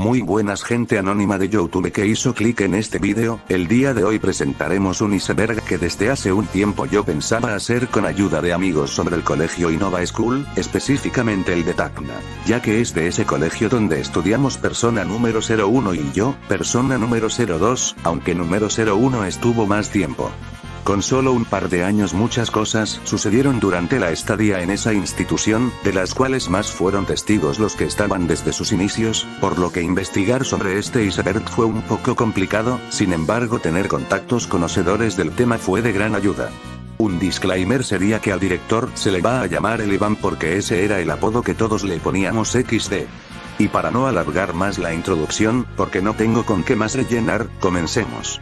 Muy buenas gente anónima de YouTube que hizo clic en este vídeo. El día de hoy presentaremos un iceberg que desde hace un tiempo yo pensaba hacer con ayuda de amigos sobre el colegio Innova School, específicamente el de Tacna, ya que es de ese colegio donde estudiamos persona número 01 y yo, persona número 02, aunque número 01 estuvo más tiempo. Con solo un par de años muchas cosas sucedieron durante la estadía en esa institución, de las cuales más fueron testigos los que estaban desde sus inicios, por lo que investigar sobre este iceberg fue un poco complicado. Sin embargo, tener contactos conocedores del tema fue de gran ayuda. Un disclaimer sería que al director se le va a llamar el Iván porque ese era el apodo que todos le poníamos XD. Y para no alargar más la introducción, porque no tengo con qué más rellenar, comencemos.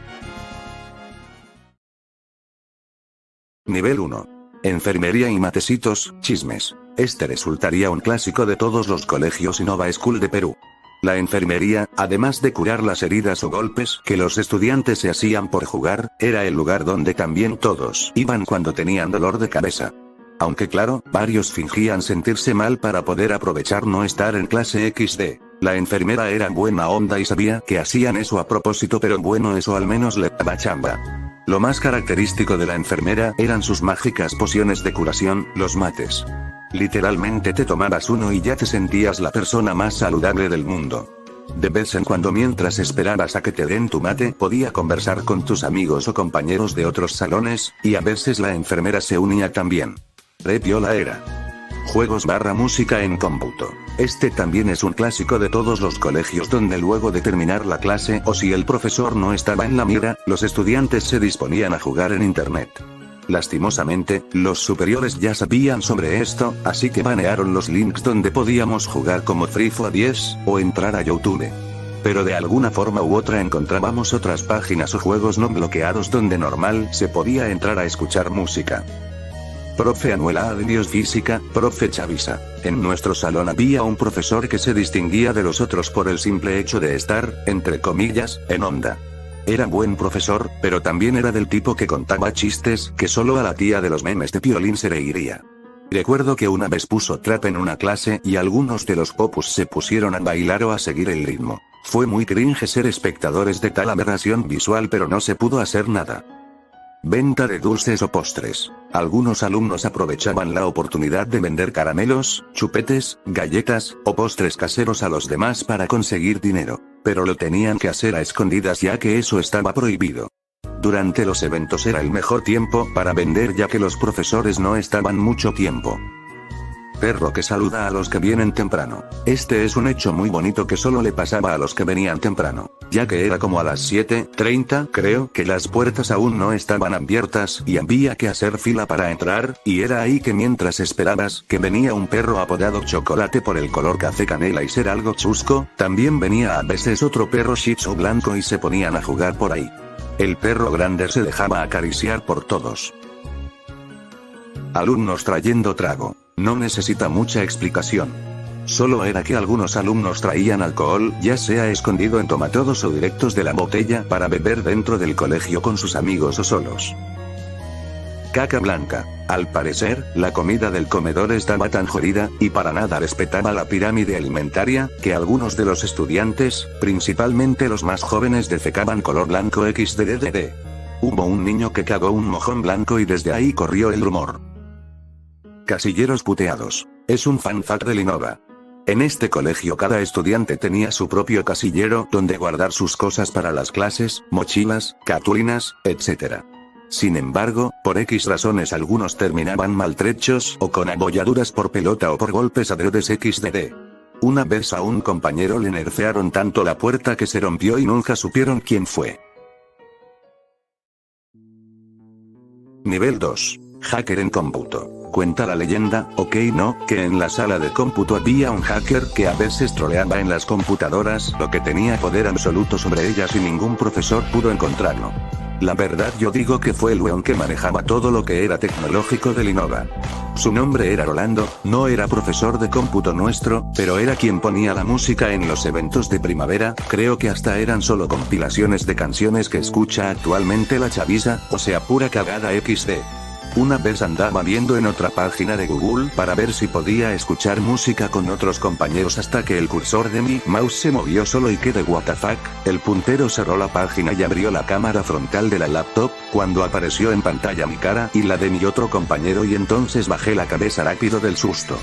Nivel 1. Enfermería y matecitos, chismes. Este resultaría un clásico de todos los colegios Innova School de Perú. La enfermería, además de curar las heridas o golpes que los estudiantes se hacían por jugar, era el lugar donde también todos iban cuando tenían dolor de cabeza. Aunque claro, varios fingían sentirse mal para poder aprovechar no estar en clase XD. La enfermera era buena onda y sabía que hacían eso a propósito, pero bueno, eso al menos le daba chamba. Lo más característico de la enfermera eran sus mágicas pociones de curación, los mates. Literalmente te tomabas uno y ya te sentías la persona más saludable del mundo. De vez en cuando, mientras esperabas a que te den tu mate, podía conversar con tus amigos o compañeros de otros salones, y a veces la enfermera se unía también. Re piola era. Juegos / música en cómputo. Este también es un clásico de todos los colegios donde luego de terminar la clase o si el profesor no estaba en la mira, los estudiantes se disponían a jugar en internet. Lastimosamente, los superiores ya sabían sobre esto, así que banearon los links donde podíamos jugar como FreeFo 10, o entrar a YouTube. Pero de alguna forma u otra encontrábamos otras páginas o juegos no bloqueados donde normal se podía entrar a escuchar música. Profe Anuela de Biofísica, profe Chavisa. En nuestro salón había un profesor que se distinguía de los otros por el simple hecho de estar, entre comillas, en onda. Era buen profesor, pero también era del tipo que contaba chistes que solo a la tía de los memes de Piolín se reiría. Recuerdo que una vez puso trap en una clase y algunos de los popus se pusieron a bailar o a seguir el ritmo. Fue muy cringe ser espectadores de tal aberración visual, pero no se pudo hacer nada. Venta de dulces o postres. Algunos alumnos aprovechaban la oportunidad de vender caramelos, chupetes, galletas, o postres caseros a los demás para conseguir dinero. Pero lo tenían que hacer a escondidas ya que eso estaba prohibido. Durante los eventos era el mejor tiempo para vender ya que los profesores no estaban mucho tiempo. Perro que saluda a los que vienen temprano. Este es un hecho muy bonito que solo le pasaba a los que venían temprano, ya que era como a las 7:30 creo que las puertas aún no estaban abiertas y había que hacer fila para entrar, y era ahí que mientras esperabas que venía un perro apodado Chocolate por el color café canela y ser algo chusco, también venía a veces otro perro Shih Tzu blanco y se ponían a jugar por ahí. El perro grande se dejaba acariciar por todos. Alumnos trayendo trago. No necesita mucha explicación. Solo era que algunos alumnos traían alcohol, ya sea escondido en tomatodos o directos de la botella para beber dentro del colegio con sus amigos o solos. Caca blanca. Al parecer, la comida del comedor estaba tan jodida, y para nada respetaba la pirámide alimentaria, que algunos de los estudiantes, principalmente los más jóvenes, defecaban color blanco XDDD. Hubo un niño que cagó un mojón blanco y desde ahí corrió el rumor. Casilleros puteados. Es un fan fact del Innova. En este colegio cada estudiante tenía su propio casillero donde guardar sus cosas para las clases, mochilas, cartulinas, etc. Sin embargo, por X razones algunos terminaban maltrechos o con abolladuras por pelota o por golpes adredes XDD. Una vez a un compañero le nerfearon tanto la puerta que se rompió y nunca supieron quién fue. Nivel 2. Hacker en cómputo. Cuenta la leyenda, que en la sala de cómputo había un hacker que a veces troleaba en las computadoras, lo que tenía poder absoluto sobre ellas y ningún profesor pudo encontrarlo. La verdad yo digo que fue el weón que manejaba todo lo que era tecnológico del Innova. Su nombre era Rolando, no era profesor de cómputo nuestro, pero era quien ponía la música en los eventos de primavera, creo que hasta eran solo compilaciones de canciones que escucha actualmente la chaviza, o sea pura cagada XD. Una vez andaba viendo en otra página de Google para ver si podía escuchar música con otros compañeros hasta que el cursor de mi mouse se movió solo y quedé what the fuck, el puntero cerró la página y abrió la cámara frontal de la laptop, cuando apareció en pantalla mi cara y la de mi otro compañero y entonces bajé la cabeza rápido del susto.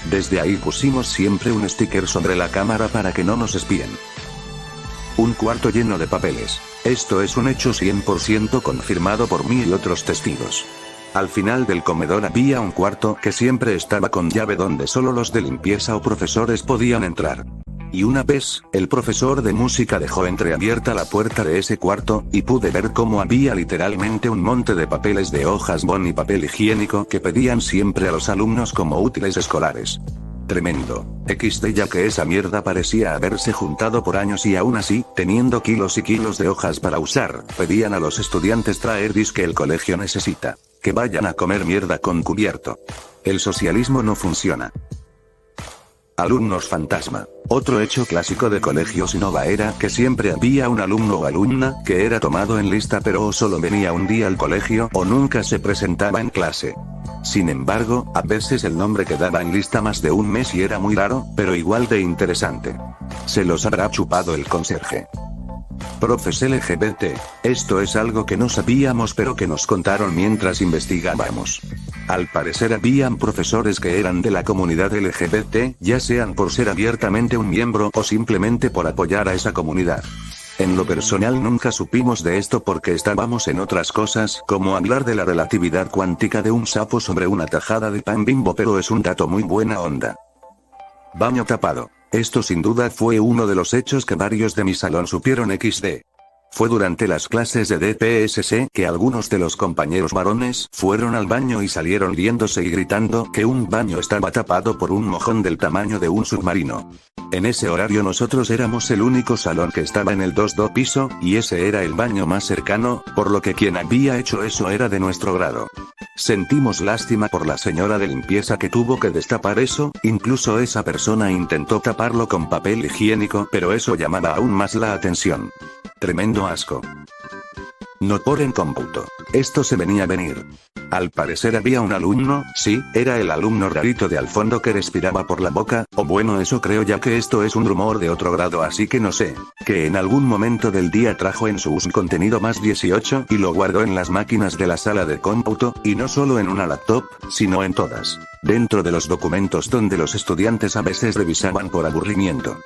Desde ahí pusimos siempre un sticker sobre la cámara para que no nos espíen. Un cuarto lleno de papeles. Esto es un hecho 100% confirmado por mí y otros testigos. Al final del comedor había un cuarto que siempre estaba con llave donde solo los de limpieza o profesores podían entrar. Y una vez, el profesor de música dejó entreabierta la puerta de ese cuarto, y pude ver cómo había literalmente un monte de papeles de hojas bond y papel higiénico que pedían siempre a los alumnos como útiles escolares. Tremendo. XD, ya que esa mierda parecía haberse juntado por años y aún así, teniendo kilos y kilos de hojas para usar, pedían a los estudiantes traer disque el colegio necesita. Que vayan a comer mierda con cubierto. El socialismo no funciona. Alumnos fantasma. Otro hecho clásico de colegios Innova era que siempre había un alumno o alumna que era tomado en lista pero o solo venía un día al colegio o nunca se presentaba en clase. Sin embargo, a veces el nombre quedaba en lista más de un mes y era muy raro, pero igual de interesante. Se los habrá chupado el conserje. Profes LGBT. Esto es algo que no sabíamos pero que nos contaron mientras investigábamos. Al parecer habían profesores que eran de la comunidad LGBT, ya sean por ser abiertamente un miembro o simplemente por apoyar a esa comunidad. En lo personal nunca supimos de esto porque estábamos en otras cosas, como hablar de la relatividad cuántica de un sapo sobre una tajada de pan Bimbo, pero es un dato muy buena onda. Baño tapado. Esto sin duda fue uno de los hechos que varios de mi salón supieron XD. Fue durante las clases de DPSC que algunos de los compañeros varones fueron al baño y salieron riéndose y gritando que un baño estaba tapado por un mojón del tamaño de un submarino. En ese horario nosotros éramos el único salón que estaba en el 2º piso, y ese era el baño más cercano, por lo que quien había hecho eso era de nuestro grado. Sentimos lástima por la señora de limpieza que tuvo que destapar eso, incluso esa persona intentó taparlo con papel higiénico, pero eso llamaba aún más la atención. Tremendo asco. No por en cómputo. Esto se venía a venir. Al parecer había un alumno, sí, era el alumno rarito de al fondo que respiraba por la boca, o bueno eso creo ya que esto es un rumor de otro grado así que no sé, que en algún momento del día trajo en su un contenido más 18 y lo guardó en las máquinas de la sala de cómputo, y no solo en una laptop, sino en todas. Dentro de los documentos donde los estudiantes a veces revisaban por aburrimiento.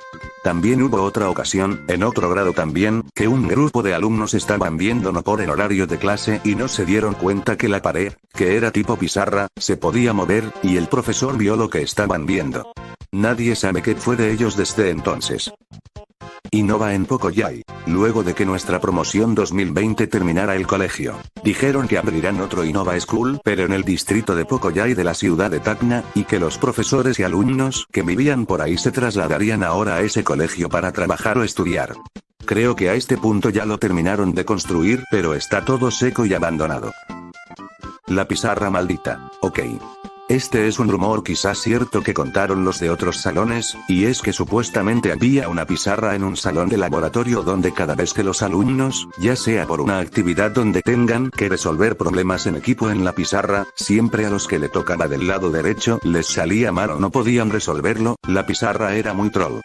También hubo otra ocasión, en otro grado también, que un grupo de alumnos estaban viendo no por el horario de clase y no se dieron cuenta que la pared, que era tipo pizarra, se podía mover, y el profesor vio lo que estaban viendo. Nadie sabe qué fue de ellos desde entonces. Innova en Pocoyay. Luego de que nuestra promoción 2020 terminara el colegio, dijeron que abrirán otro Innova School, pero en el distrito de Pocoyay de la ciudad de Tacna, y que los profesores y alumnos que vivían por ahí se trasladarían ahora a ese colegio para trabajar o estudiar. Creo que a este punto ya lo terminaron de construir, pero está todo seco y abandonado. La pizarra maldita. Ok. Este es un rumor quizás cierto que contaron los de otros salones, y es que supuestamente había una pizarra en un salón de laboratorio donde cada vez que los alumnos, ya sea por una actividad donde tengan que resolver problemas en equipo en la pizarra, siempre a los que le tocaba del lado derecho les salía mal o no podían resolverlo, la pizarra era muy troll.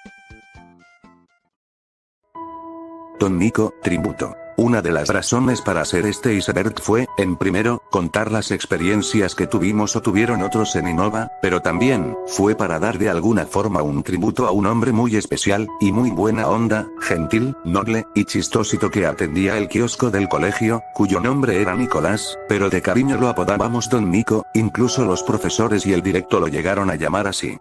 Don Nico, tributo. Una de las razones para hacer este iceberg fue, en primero, contar las experiencias que tuvimos o tuvieron otros en Innova, pero también, fue para dar de alguna forma un tributo a un hombre muy especial, y muy buena onda, gentil, noble, y chistosito que atendía el kiosco del colegio, cuyo nombre era Nicolás, pero de cariño lo apodábamos Don Nico, incluso los profesores y el directo lo llegaron a llamar así.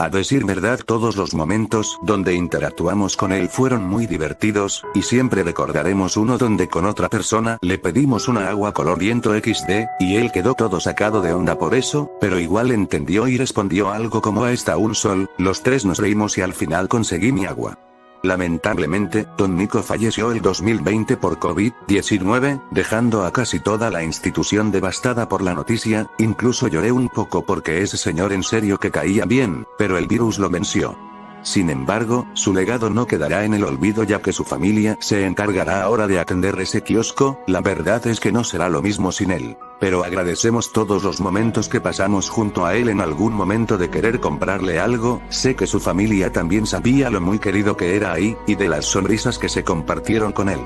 A decir verdad, todos los momentos donde interactuamos con él fueron muy divertidos, y siempre recordaremos uno donde con otra persona le pedimos una agua color viento XD, y él quedó todo sacado de onda por eso, pero igual entendió y respondió algo como "a esta un sol", los tres nos reímos y al final conseguí mi agua. Lamentablemente, Don Nico falleció el 2020 por COVID-19, dejando a casi toda la institución devastada por la noticia, incluso lloré un poco porque ese señor en serio que caía bien, pero el virus lo venció. Sin embargo, su legado no quedará en el olvido ya que su familia se encargará ahora de atender ese kiosco. La verdad es que no será lo mismo sin él. Pero agradecemos todos los momentos que pasamos junto a él en algún momento de querer comprarle algo. Sé que su familia también sabía lo muy querido que era ahí, y de las sonrisas que se compartieron con él.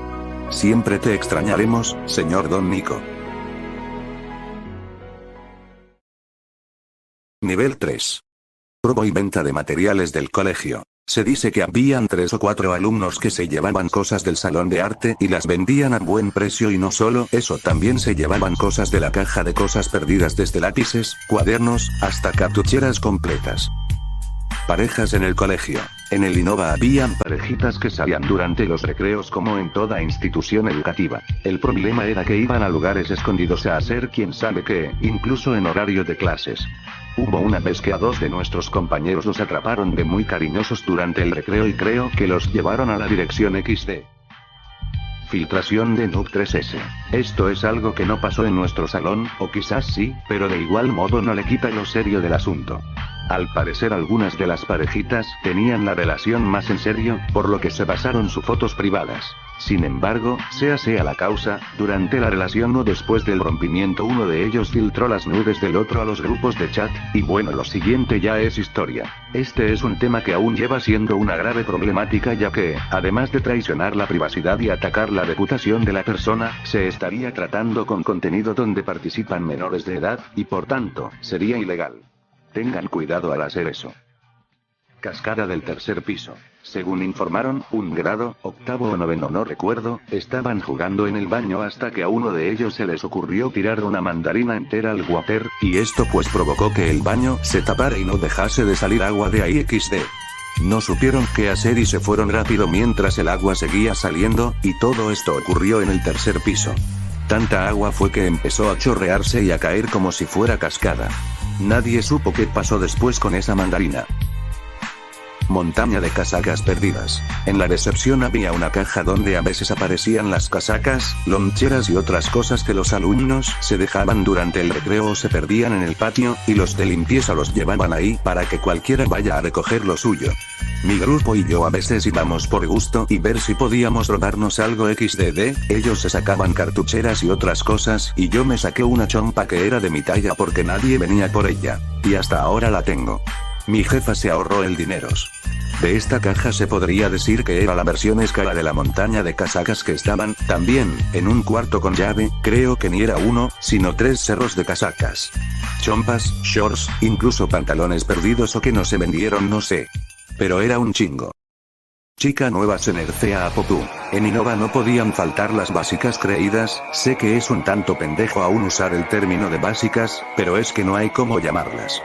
Siempre te extrañaremos, señor Don Nico. Nivel 3. Robo y venta de materiales del colegio. Se dice que habían 3 o 4 alumnos que se llevaban cosas del salón de arte y las vendían a buen precio, y no solo eso, también se llevaban cosas de la caja de cosas perdidas, desde lápices, cuadernos, hasta cartucheras completas. Parejas en el colegio. En el Innova habían parejitas que salían durante los recreos como en toda institución educativa. El problema era que iban a lugares escondidos a hacer quién sabe qué, incluso en horario de clases. Hubo una vez que a 2 de nuestros compañeros los atraparon de muy cariñosos durante el recreo y creo que los llevaron a la dirección XD. Filtración de Noob 3S. Esto es algo que no pasó en nuestro salón, o quizás sí, pero de igual modo no le quita lo serio del asunto. Al parecer algunas de las parejitas tenían la relación más en serio, por lo que se pasaron sus fotos privadas. Sin embargo, sea la causa, durante la relación o después del rompimiento uno de ellos filtró las nudes del otro a los grupos de chat, y bueno, lo siguiente ya es historia. Este es un tema que aún lleva siendo una grave problemática, ya que, además de traicionar la privacidad y atacar la reputación de la persona, se estaría tratando con contenido donde participan menores de edad, y por tanto, sería ilegal. Tengan cuidado al hacer eso. Cascada del tercer piso. Según informaron, un grado, octavo o noveno no recuerdo, estaban jugando en el baño hasta que a uno de ellos se les ocurrió tirar una mandarina entera al water, y esto pues provocó que el baño se tapara y no dejase de salir agua de ahí XD. No supieron qué hacer y se fueron rápido mientras el agua seguía saliendo, y todo esto ocurrió en el tercer piso. Tanta agua fue que empezó a chorrearse y a caer como si fuera cascada. Nadie supo qué pasó después con esa mandarina. Montaña de casacas perdidas. En la recepción había una caja donde a veces aparecían las casacas, loncheras y otras cosas que los alumnos se dejaban durante el recreo o se perdían en el patio, y los de limpieza los llevaban ahí para que cualquiera vaya a recoger lo suyo. Mi grupo y yo a veces íbamos por gusto y ver si podíamos robarnos algo XDD, ellos se sacaban cartucheras y otras cosas, y yo me saqué una chompa que era de mi talla porque nadie venía por ella. Y hasta ahora la tengo. Mi jefa se ahorró el dineros. De esta caja se podría decir que era la versión escala de la montaña de casacas que estaban, también, en un cuarto con llave. Creo que ni era uno, sino 3 cerros de casacas. Chompas, shorts, incluso pantalones perdidos o que no se vendieron, no sé. Pero era un chingo. Chica nueva se nerfea a Popú. En Innova no podían faltar las básicas creídas. Sé que es un tanto pendejo aún usar el término de básicas, pero es que no hay cómo llamarlas.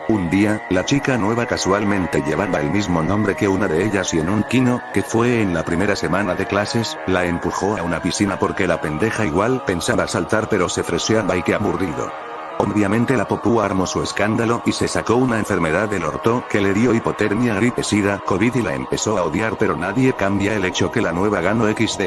Un día, la chica nueva casualmente llevaba el mismo nombre que una de ellas, y en un kino, que fue en la primera semana de clases, la empujó a una piscina porque la pendeja igual pensaba saltar pero se freseaba y qué aburrido. Obviamente la Popú armó su escándalo y se sacó una enfermedad del orto que le dio hipotermia, gripe, sida, COVID, y la empezó a odiar, pero nadie cambia el hecho que la nueva ganó XD.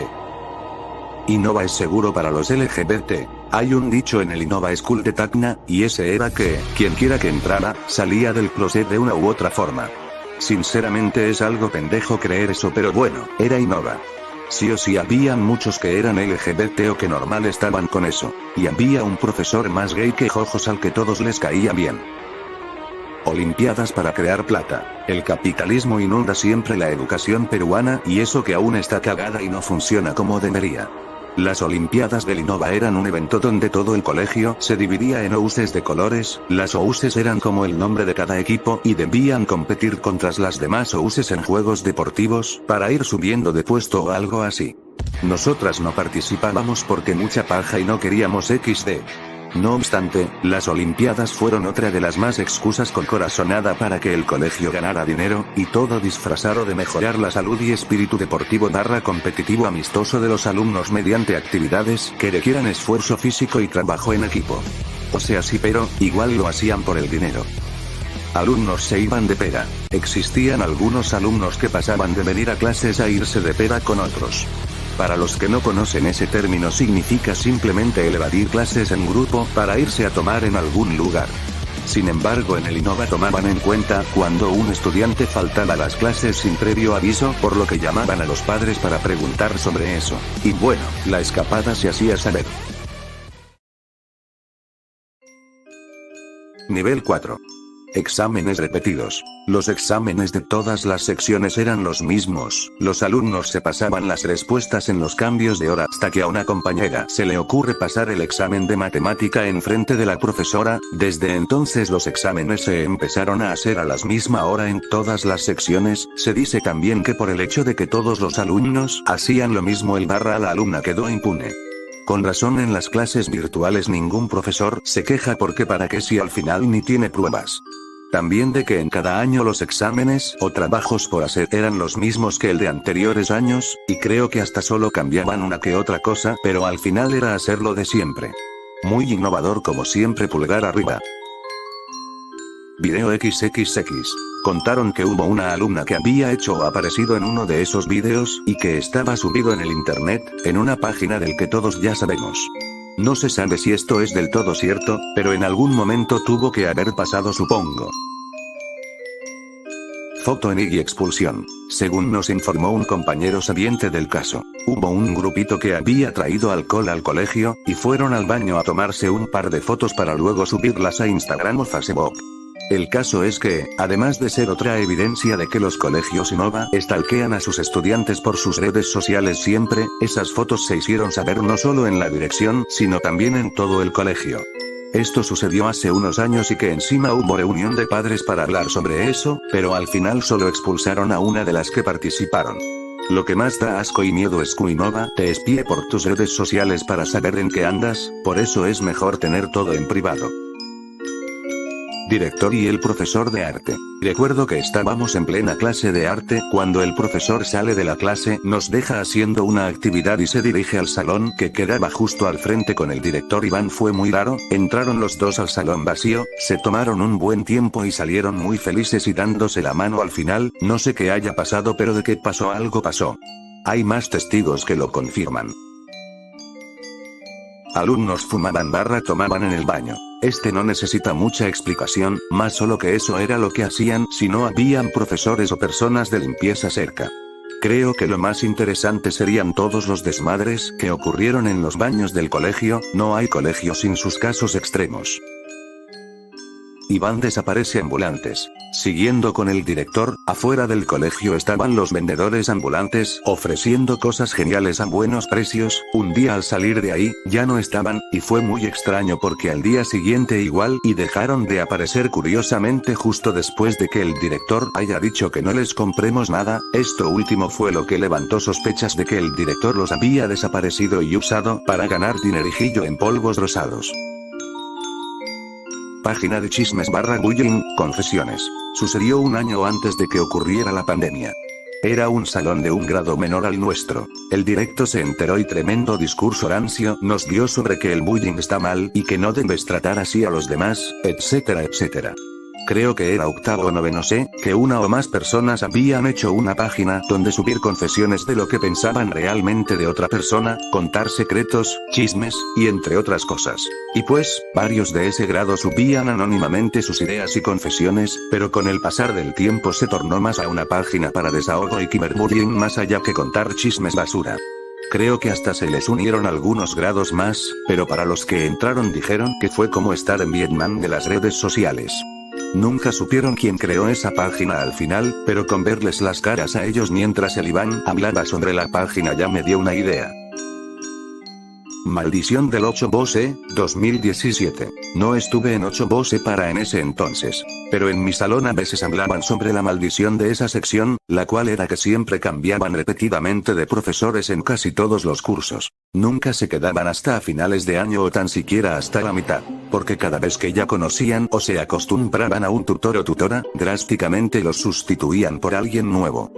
Innova es seguro para los LGBT. Hay un dicho en el Innova School de Tacna, y ese era que, quien quiera que entrara, salía del closet de una u otra forma. Sinceramente es algo pendejo creer eso, pero bueno, era Innova. Sí o sí habían muchos que eran LGBT o que normal estaban con eso. Y había un profesor más gay que jojos al que todos les caía bien. Olimpiadas para crear plata. El capitalismo inunda siempre la educación peruana, y eso que aún está cagada y no funciona como debería. Las Olimpiadas del Innova eran un evento donde todo el colegio se dividía en OUSes de colores. Las OUSes eran como el nombre de cada equipo y debían competir contra las demás OUSes en juegos deportivos, para ir subiendo de puesto o algo así. Nosotras no participábamos porque mucha paja y no queríamos XD. No obstante, las Olimpiadas fueron otra de las más excusas con corazonada para que el colegio ganara dinero, y todo disfrazado de mejorar la salud y espíritu deportivo / competitivo amistoso de los alumnos mediante actividades que requieran esfuerzo físico y trabajo en equipo. O sea, sí, pero igual lo hacían por el dinero. Alumnos se iban de pera. Existían algunos alumnos que pasaban de venir a clases a irse de pera con otros. Para los que no conocen ese término, significa simplemente el evadir clases en grupo para irse a tomar en algún lugar. Sin embargo en el Innova tomaban en cuenta cuando un estudiante faltaba a las clases sin previo aviso, por lo que llamaban a los padres para preguntar sobre eso. Y bueno, la escapada se hacía saber. Nivel 4. Exámenes repetidos. Los exámenes de todas las secciones eran los mismos. Los alumnos se pasaban las respuestas en los cambios de hora hasta que a una compañera se le ocurre pasar el examen de matemática en frente de la profesora. Desde entonces los exámenes se empezaron a hacer a la misma hora en todas las secciones. Se dice también que por el hecho de que todos los alumnos hacían lo mismo el barra a la alumna quedó impune. Con razón en las clases virtuales ningún profesor se queja porque para qué si al final ni tiene pruebas. También de que en cada año los exámenes o trabajos por hacer eran los mismos que el de anteriores años, y creo que hasta solo cambiaban una que otra cosa, pero al final era hacerlo de siempre. Muy innovador como siempre, pulgar arriba. Video XXX. Contaron que hubo una alumna que había hecho o aparecido en uno de esos videos, y que estaba subido en el internet, en una página del que todos ya sabemos. No se sabe si esto es del todo cierto, pero en algún momento tuvo que haber pasado, supongo. Foto en y expulsión. Según nos informó un compañero sabiente del caso, hubo un grupito que había traído alcohol al colegio, y fueron al baño a tomarse un par de fotos para luego subirlas a Instagram o Facebook. El caso es que, además de ser otra evidencia de que los colegios Innova stalkean a sus estudiantes por sus redes sociales siempre, esas fotos se hicieron saber no solo en la dirección, sino también en todo el colegio. Esto sucedió hace unos años y que encima hubo reunión de padres para hablar sobre eso, pero al final solo expulsaron a una de las que participaron. Lo que más da asco y miedo es que Innova te espíe por tus redes sociales para saber en qué andas, por eso es mejor tener todo en privado. Director y el profesor de arte. Recuerdo que estábamos en plena clase de arte cuando el profesor sale de la clase, nos deja haciendo una actividad y se dirige al salón que quedaba justo al frente con el director Iván. Fue muy raro, entraron los dos al salón vacío, se tomaron un buen tiempo y salieron muy felices y dándose la mano al final. No sé qué haya pasado, pero de que pasó algo pasó. Hay más testigos que lo confirman. Alumnos fumaban barra tomaban en el baño. Este no necesita mucha explicación, más solo que eso era lo que hacían si no habían profesores o personas de limpieza cerca. Creo que lo más interesante serían todos los desmadres que ocurrieron en los baños del colegio. No hay colegio sin sus casos extremos. Iván desaparece ambulantes. Siguiendo con el director, afuera del colegio estaban los vendedores ambulantes, ofreciendo cosas geniales a buenos precios. Un día al salir de ahí, ya no estaban, y fue muy extraño porque al día siguiente igual, y dejaron de aparecer curiosamente justo después de que el director haya dicho que no les compremos nada. Esto último fue lo que levantó sospechas de que el director los había desaparecido y usado para ganar dinerijillo en polvos rosados. Página de chismes / bullying, confesiones. Sucedió un año antes de que ocurriera la pandemia. Era un salón de un grado menor al nuestro. El directo se enteró y tremendo discurso rancio nos dio sobre que el bullying está mal y que no debes tratar así a los demás, etcétera, etcétera. Creo que era octavo o noveno C, que una o más personas habían hecho una página donde subir confesiones de lo que pensaban realmente de otra persona, contar secretos, chismes, y entre otras cosas. Y pues, varios de ese grado subían anónimamente sus ideas y confesiones, pero con el pasar del tiempo se tornó más a una página para desahogo y cyberbullying más allá que contar chismes basura. Creo que hasta se les unieron algunos grados más, pero para los que entraron dijeron que fue como estar en Vietnam de las redes sociales. Nunca supieron quién creó esa página al final, pero con verles las caras a ellos mientras el Iván hablaba sobre la página ya me dio una idea. Maldición del 8BOSE, 2017. No estuve en 8BOSE para en ese entonces. Pero en mi salón a veces hablaban sobre la maldición de esa sección, la cual era que siempre cambiaban repetidamente de profesores en casi todos los cursos. Nunca se quedaban hasta a finales de año o tan siquiera hasta la mitad. Porque cada vez que ya conocían o se acostumbraban a un tutor o tutora, drásticamente los sustituían por alguien nuevo.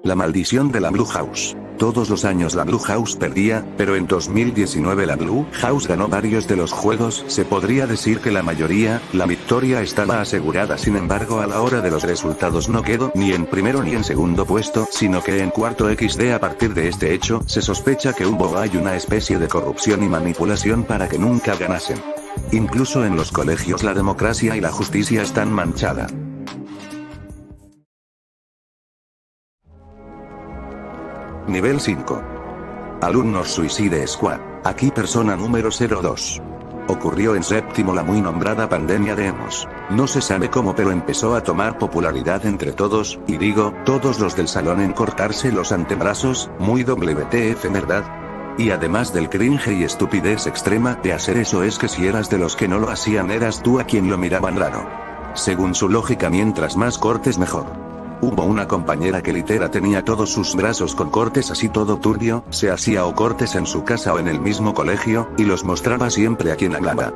La maldición de la Blue House. Todos los años la Blue House perdía, pero en 2019 la Blue House ganó varios de los juegos. Se podría decir que la mayoría, la victoria estaba asegurada. Sin embargo, a la hora de los resultados no quedó ni en primero ni en segundo puesto, sino que en cuarto XD. A partir de este hecho, se sospecha que hay una especie de corrupción y manipulación para que nunca ganasen. Incluso en los colegios la democracia y la justicia están manchadas. Nivel 5. Alumnos Suicide Squad. Aquí persona número 02. Ocurrió en séptimo la muy nombrada pandemia de emos. No se sabe cómo, pero empezó a tomar popularidad entre todos, y digo, todos los del salón, en cortarse los antebrazos, muy WTF, ¿verdad? Y además del cringe y estupidez extrema de hacer eso, es que si eras de los que no lo hacían, eras tú a quien lo miraban raro. Según su lógica, mientras más cortes mejor. Hubo una compañera que literal tenía todos sus brazos con cortes así todo turbio, se hacía o cortes en su casa o en el mismo colegio, y los mostraba siempre a quien hablaba.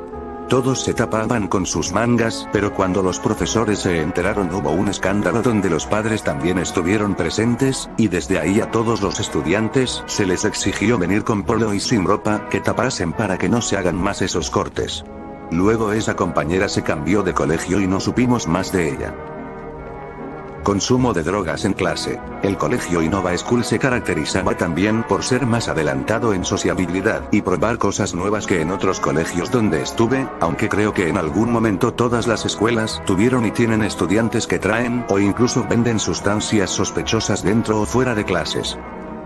Todos se tapaban con sus mangas, pero cuando los profesores se enteraron hubo un escándalo donde los padres también estuvieron presentes, y desde ahí a todos los estudiantes se les exigió venir con polo y sin ropa, que tapasen para que no se hagan más esos cortes. Luego esa compañera se cambió de colegio y no supimos más de ella. Consumo de drogas en clase. El colegio Innova School se caracterizaba también por ser más adelantado en sociabilidad y probar cosas nuevas que en otros colegios donde estuve, aunque creo que en algún momento todas las escuelas tuvieron y tienen estudiantes que traen o incluso venden sustancias sospechosas dentro o fuera de clases.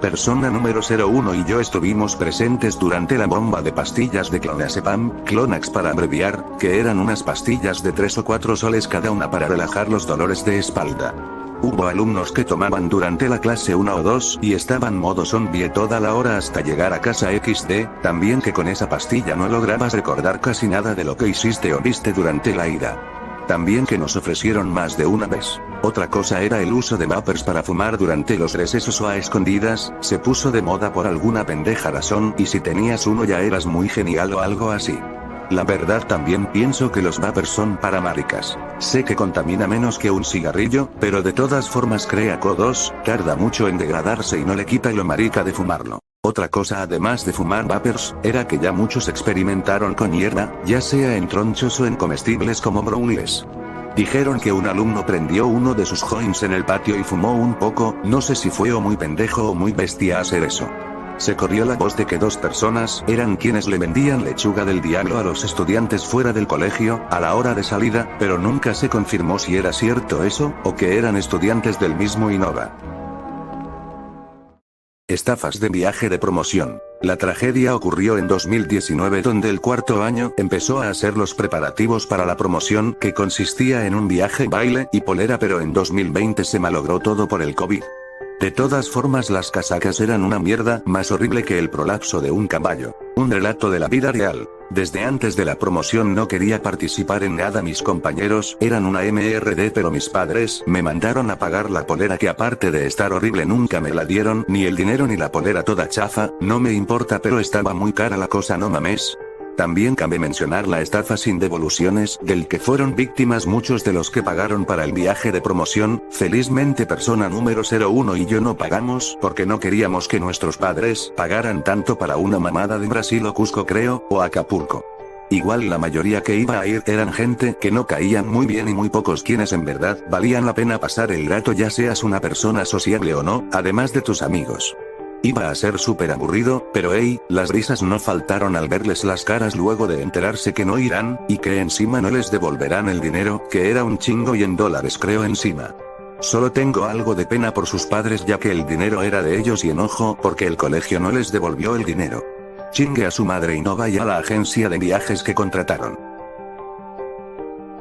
Persona número 01 y yo estuvimos presentes durante la bomba de pastillas de clonazepam, Clonax para abreviar, que eran unas pastillas de 3 o 4 soles cada una para relajar los dolores de espalda. Hubo alumnos que tomaban durante la clase 1 o 2 y estaban modo zombie toda la hora hasta llegar a casa XD, también que con esa pastilla no lograbas recordar casi nada de lo que hiciste o viste durante la ida. También que nos ofrecieron más de una vez. Otra cosa era el uso de vapers para fumar durante los recesos o a escondidas, se puso de moda por alguna pendeja razón, y si tenías uno ya eras muy genial o algo así. La verdad también pienso que los vapers son para maricas. Sé que contamina menos que un cigarrillo, pero de todas formas crea CO2, tarda mucho en degradarse y no le quita lo marica de fumarlo. Otra cosa además de fumar vapers, era que ya muchos experimentaron con hierba, ya sea en tronchos o en comestibles como brownies. Dijeron que un alumno prendió uno de sus joints en el patio y fumó un poco, no sé si fue o muy pendejo o muy bestia hacer eso. Se corrió la voz de que 2 personas eran quienes le vendían lechuga del diablo a los estudiantes fuera del colegio, a la hora de salida, pero nunca se confirmó si era cierto eso, o que eran estudiantes del mismo Innova. Estafas de viaje de promoción. La tragedia ocurrió en 2019 donde el cuarto año empezó a hacer los preparativos para la promoción que consistía en un viaje, baile y polera, pero en 2020 se malogró todo por el COVID. De todas formas las casacas eran una mierda, más horrible que el prolapso de un caballo. Un relato de la vida real. Desde antes de la promoción no quería participar en nada, mis compañeros eran una MRD, pero mis padres me mandaron a pagar la polera que aparte de estar horrible nunca me la dieron, ni el dinero ni la polera toda chafa, no me importa pero estaba muy cara la cosa, no mames. También cabe mencionar la estafa sin devoluciones, del que fueron víctimas muchos de los que pagaron para el viaje de promoción. Felizmente persona número 01 y yo no pagamos, porque no queríamos que nuestros padres pagaran tanto para una mamada de Brasil o Cusco creo, o Acapulco. Igual la mayoría que iba a ir eran gente que no caían muy bien y muy pocos quienes en verdad valían la pena pasar el rato, ya seas una persona sociable o no, además de tus amigos. Iba a ser súper aburrido, pero hey, las risas no faltaron al verles las caras luego de enterarse que no irán, y que encima no les devolverán el dinero, que era un chingo y en dólares creo encima. Solo tengo algo de pena por sus padres ya que el dinero era de ellos y enojo porque el colegio no les devolvió el dinero. Chingue a su madre y no vaya a la agencia de viajes que contrataron.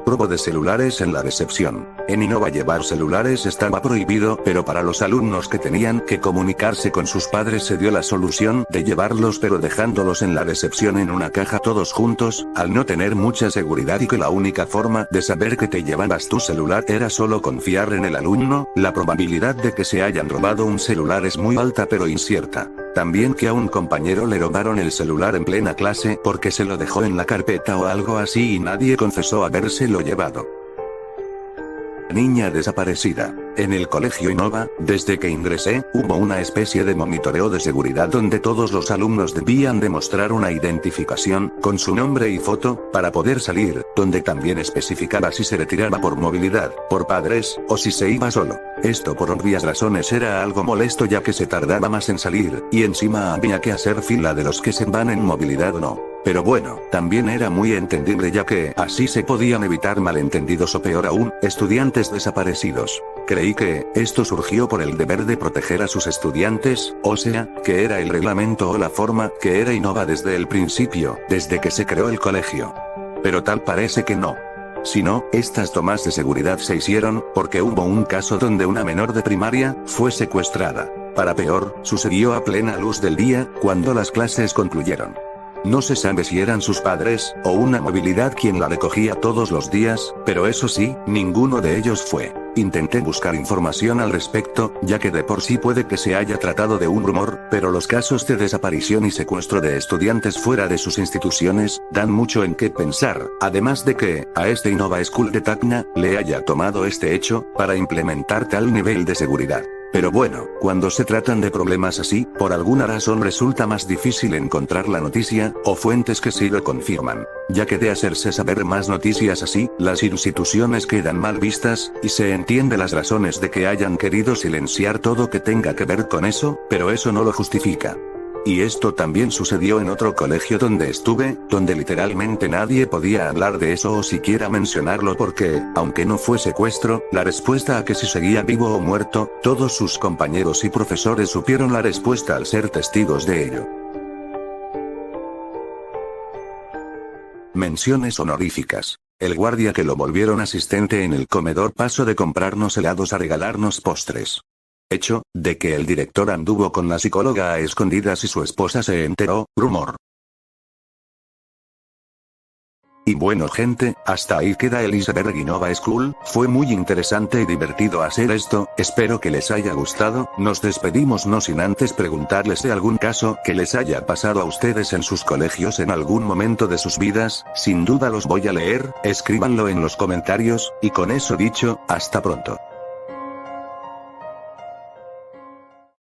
Robo de celulares en la recepción. En Innova llevar celulares estaba prohibido, pero para los alumnos que tenían que comunicarse con sus padres se dio la solución de llevarlos pero dejándolos en la recepción en una caja todos juntos, al no tener mucha seguridad y que la única forma de saber que te llevabas tu celular era solo confiar en el alumno, la probabilidad de que se hayan robado un celular es muy alta pero incierta. También que a un compañero le robaron el celular en plena clase porque se lo dejó en la carpeta o algo así y nadie confesó habérselo llevado. Niña desaparecida. En el colegio Innova, desde que ingresé, hubo una especie de monitoreo de seguridad donde todos los alumnos debían demostrar una identificación, con su nombre y foto, para poder salir, donde también especificaba si se retiraba por movilidad, por padres, o si se iba solo. Esto por obvias razones era algo molesto ya que se tardaba más en salir, y encima había que hacer fila de los que se van en movilidad o no. Pero bueno, también era muy entendible ya que así se podían evitar malentendidos o peor aún, estudiantes desaparecidos. Creí que esto surgió por el deber de proteger a sus estudiantes, o sea, que era el reglamento o la forma que era Innova desde el principio, desde que se creó el colegio. Pero tal parece que no. Si no, estas tomas de seguridad se hicieron, porque hubo un caso donde una menor de primaria fue secuestrada. Para peor, sucedió a plena luz del día, cuando las clases concluyeron. No se sabe si eran sus padres, o una movilidad quien la recogía todos los días, pero eso sí, ninguno de ellos fue. Intenté buscar información al respecto, ya que de por sí puede que se haya tratado de un rumor, pero los casos de desaparición y secuestro de estudiantes fuera de sus instituciones, dan mucho en qué pensar, además de que, a este Innova School de Tacna, le haya tomado este hecho, para implementar tal nivel de seguridad. Pero bueno, cuando se tratan de problemas así, por alguna razón resulta más difícil encontrar la noticia, o fuentes que sí lo confirman. Ya que de hacerse saber más noticias así, las instituciones quedan mal vistas, y se entiende las razones de que hayan querido silenciar todo que tenga que ver con eso, pero eso no lo justifica. Y esto también sucedió en otro colegio donde estuve, donde literalmente nadie podía hablar de eso o siquiera mencionarlo porque, aunque no fue secuestro, la respuesta a que si seguía vivo o muerto, todos sus compañeros y profesores supieron la respuesta al ser testigos de ello. Menciones honoríficas. El guardia que lo volvieron asistente en el comedor pasó de comprarnos helados a regalarnos postres. Hecho, de que el director anduvo con la psicóloga a escondidas y su esposa se enteró, rumor. Y bueno gente, hasta ahí queda el Iceberg Innova School, fue muy interesante y divertido hacer esto, espero que les haya gustado, nos despedimos no sin antes preguntarles de algún caso que les haya pasado a ustedes en sus colegios en algún momento de sus vidas, sin duda los voy a leer, escríbanlo en los comentarios, y con eso dicho, hasta pronto.